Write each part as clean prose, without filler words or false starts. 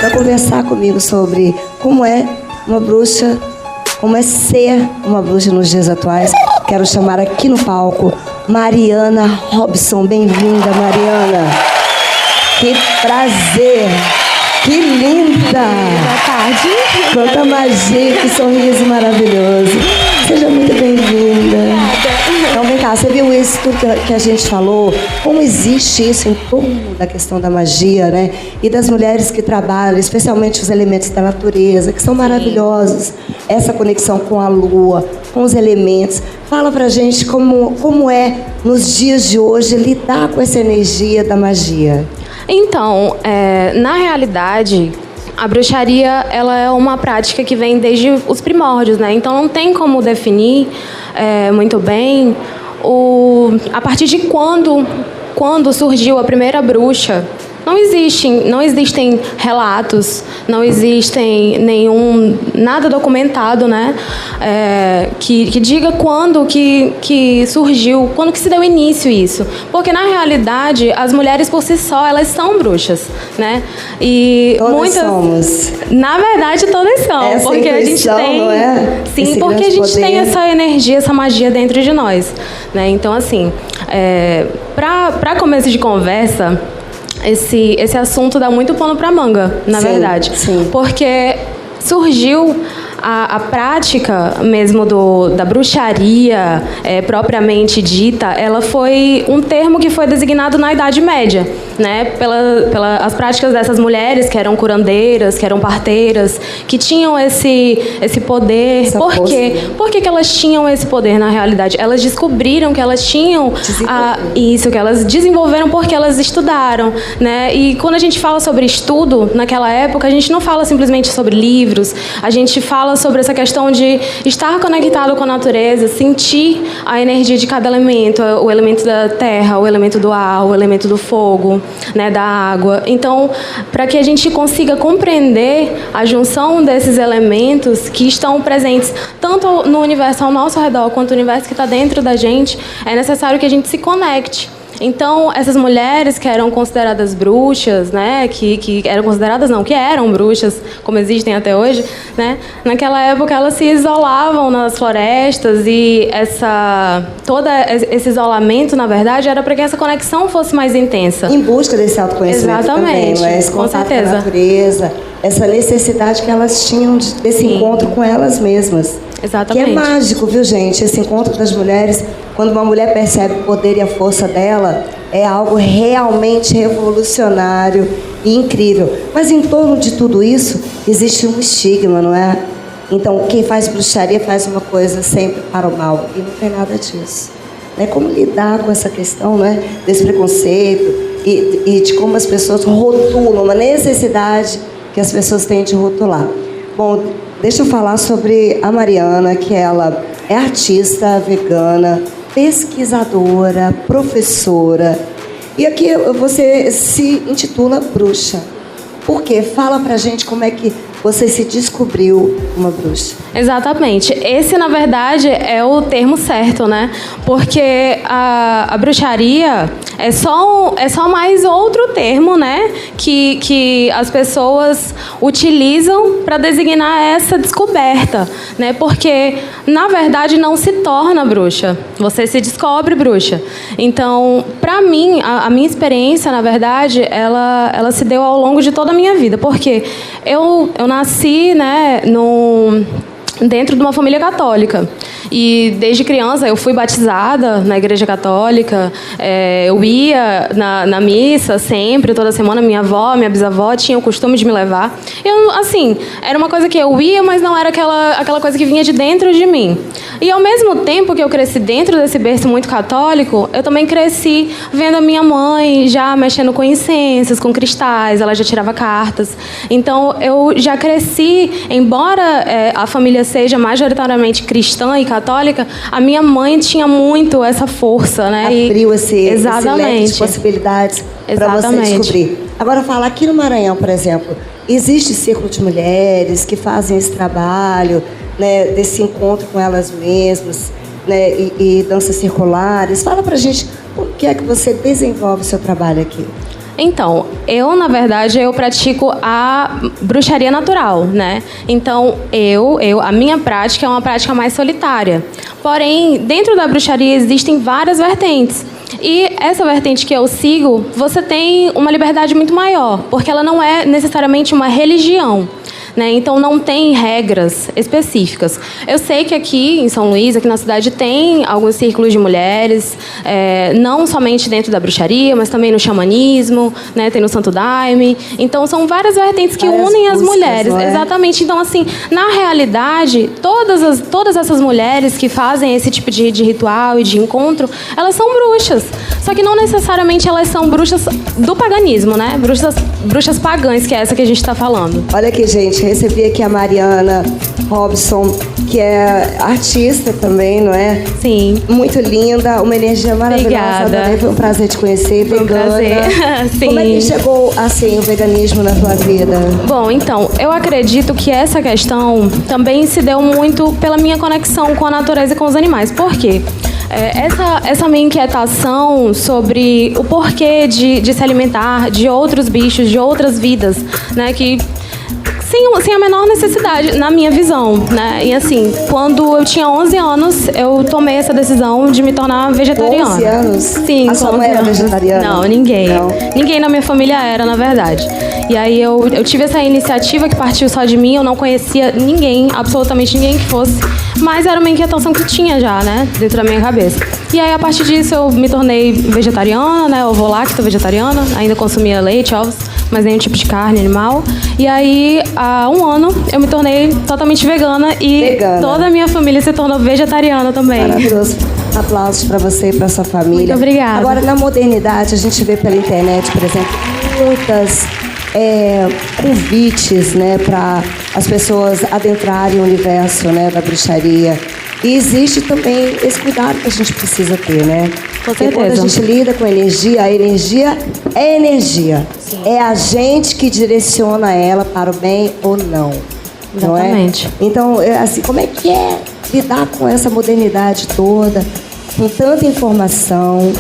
para conversar comigo sobre como é uma bruxa, como é ser uma bruxa nos dias atuais. Quero chamar aqui no palco Mariana Robson. Bem-vinda, Mariana. Que prazer. Que linda. Boa tarde. Quanta magia, que sorriso maravilhoso. Seja muito bem-vinda. Então vem cá, você viu isso tudo que a gente falou? Como existe isso em torno da questão da magia, né? E das mulheres que trabalham, especialmente os elementos da natureza, que são maravilhosos. Essa conexão com a lua, com os elementos. Fala pra gente como é, nos dias de hoje, lidar com essa energia da magia. Então, na realidade, a bruxaria ela é uma prática que vem desde os primórdios, né? Então não tem como definir muito bem a partir de quando surgiu a primeira bruxa. Não existem relatos, não existem nada documentado, né? Que diga quando que surgiu, quando que se deu início isso. Porque, na realidade, as mulheres por si só, elas são bruxas, né? E todas somos. Na verdade, todas são. Essa porque intuição, a gente tem. Não é? Sim, esse porque a gente poder. tem essa energia, essa magia dentro de nós, né? Então, assim, para começo de conversa, esse assunto dá muito pano para manga, na verdade. Sim. Porque surgiu a prática mesmo da bruxaria propriamente dita, ela foi um termo que foi designado na Idade Média, né? As práticas dessas mulheres que eram curandeiras, que eram parteiras, que tinham esse poder. Por quê? Por que elas tinham esse poder na realidade? Elas descobriram que elas tinham isso, que elas desenvolveram porque elas estudaram, né? E quando a gente fala sobre estudo, naquela época, a gente não fala simplesmente sobre livros, a gente fala sobre essa questão de estar conectado com a natureza, sentir a energia de cada elemento, o elemento da terra, o elemento do ar, o elemento do fogo, né, da água. Então, para que a gente consiga compreender a junção desses elementos que estão presentes tanto no universo ao nosso redor quanto no universo que está dentro da gente, é necessário que a gente se conecte. Então, essas mulheres que eram consideradas bruxas, né, que eram consideradas não, que eram bruxas, como existem até hoje, né, naquela época elas se isolavam nas florestas e todo esse isolamento, na verdade, era para que essa conexão fosse mais intensa. Em busca desse autoconhecimento. Exatamente, também, esse com contato certeza. com a natureza, essa necessidade que elas tinham desse encontro com elas mesmas. Exatamente. Que é mágico, viu, gente? Esse encontro das mulheres, quando uma mulher percebe o poder e a força dela, é algo realmente revolucionário e incrível. Mas em torno de tudo isso, existe um estigma, não é? Então, quem faz bruxaria faz uma coisa sempre para o mal. E não tem nada disso. Né? Como lidar com essa questão, não é? Desse preconceito e de como as pessoas rotulam, uma necessidade que as pessoas têm de rotular. Bom, deixa eu falar sobre a Mariana, que ela é artista vegana, pesquisadora, professora. E aqui você se intitula bruxa. Por quê? Fala pra gente como é que você se descobriu uma bruxa. Exatamente. Esse, na verdade, é o termo certo, né? Porque a bruxaria é só mais outro termo, né? Que as pessoas utilizam para designar essa descoberta, né? Porque, na verdade, não se torna bruxa. Você se descobre bruxa. Então, para mim, a minha experiência, na verdade, ela se deu ao longo de toda a minha vida. Porque eu nasci, né, dentro de uma família católica. E desde criança eu fui batizada na igreja católica, eu ia na missa sempre, toda semana. Minha avó, minha bisavó tinham o costume de me levar. Eu, assim, era uma coisa que eu ia, mas não era aquela coisa que vinha de dentro de mim. E ao mesmo tempo que eu cresci dentro desse berço muito católico, eu também cresci vendo a minha mãe já mexendo com incensos, com cristais, ela já tirava cartas. Então eu já cresci, embora a família seja majoritariamente cristã e católica, a minha mãe tinha muito essa força, né? Abriu esse leque de Exatamente. possibilidades para você descobrir. Agora, fala, aqui no Maranhão, por exemplo, existe círculo de mulheres que fazem esse trabalho, né, desse encontro com elas mesmas, né, e danças circulares. Fala pra gente como que é que você desenvolve o seu trabalho aqui. Então, na verdade, eu pratico a bruxaria natural, né? Então, a minha prática é uma prática mais solitária. Porém, dentro da bruxaria existem várias vertentes. E essa vertente que eu sigo, você tem uma liberdade muito maior, porque ela não é necessariamente uma religião. Né? Então, não tem regras específicas. Eu sei que aqui em São Luís, aqui na cidade, tem alguns círculos de mulheres, não somente dentro da bruxaria, mas também no xamanismo, né? Tem no Santo Daime. Então, são várias vertentes que unem as mulheres. Exatamente. Então, assim, na realidade, todas essas mulheres que fazem esse tipo de ritual e de encontro, elas são bruxas. Só que não necessariamente elas são bruxas do paganismo, né? Bruxas pagãs, que é essa que a gente está falando. Olha aqui, gente. Recebi aqui a Mariana Robson, que é artista também, não é? Sim. Muito linda, uma energia maravilhosa. Obrigada. Foi um prazer te conhecer, Foi um prazer. Sim. Como é que chegou, assim, o veganismo na tua vida? Bom, então, eu acredito que essa questão também se deu muito pela minha conexão com a natureza e com os animais. Por quê? Essa minha inquietação sobre o porquê de se alimentar de outros bichos, de outras vidas, né, que sem a menor necessidade, na minha visão, né? E assim, quando eu tinha 11 anos, eu tomei essa decisão de me tornar vegetariana. 11 anos? Sim. A sua mãe era vegetariana? Não, ninguém. Não. Ninguém na minha família era, na verdade. E aí eu tive essa iniciativa que partiu só de mim, eu não conhecia ninguém, absolutamente ninguém que fosse, mas era uma inquietação que tinha já, né, dentro da minha cabeça. E aí, a partir disso, eu me tornei vegetariana, né, ovo-lacto vegetariana, ainda consumia leite, ovos, mas nenhum tipo de carne animal. E aí, há um ano, eu me tornei totalmente vegana e toda a minha família se tornou vegetariana também. Maravilhoso. Aplausos para você e para sua família. Muito obrigada. Agora, na modernidade, a gente vê pela internet, por exemplo, muitas convites, né, para as pessoas adentrarem o universo, né, da bruxaria. E existe também esse cuidado que a gente precisa ter, né? Com Porque certeza. quando a gente lida com energia, a energia é energia. Sim. É a gente que direciona ela para o bem ou não. Exatamente. Não é? Então, assim, como é que é lidar com essa modernidade toda, com tanta informação?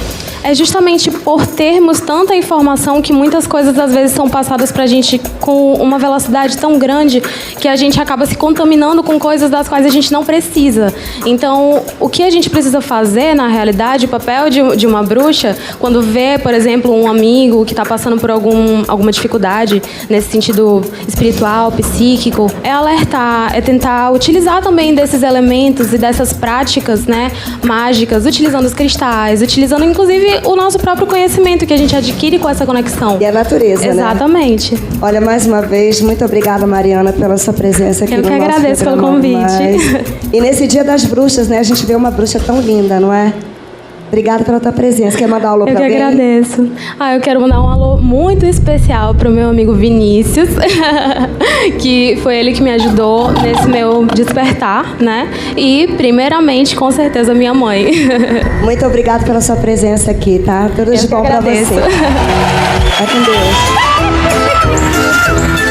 É justamente por termos tanta informação que muitas coisas às vezes são passadas pra gente com uma velocidade tão grande que a gente acaba se contaminando com coisas das quais a gente não precisa. Então, o que a gente precisa fazer, na realidade, o papel de uma bruxa, quando vê, por exemplo, um amigo que está passando por alguma dificuldade nesse sentido espiritual, psíquico, é alertar, é tentar utilizar também desses elementos e dessas práticas, né, mágicas, utilizando os cristais, utilizando inclusive o nosso próprio conhecimento que a gente adquire com essa conexão. E a natureza, exatamente, né? Olha, mais uma vez, muito obrigada, Mariana, pela sua presença aqui no nosso programa. Eu que agradeço pelo convite. E nesse Dia das Bruxas, né, a gente vê uma bruxa tão linda, não é? Obrigada pela tua presença. Quer mandar um alô pra alguém? Eu que agradeço. Eu quero mandar um alô muito especial pro meu amigo Vinícius, que foi ele que me ajudou nesse meu despertar, né? E, primeiramente, com certeza, minha mãe. Muito obrigada pela sua presença aqui, tá? Tudo de bom pra você. Vai com Deus.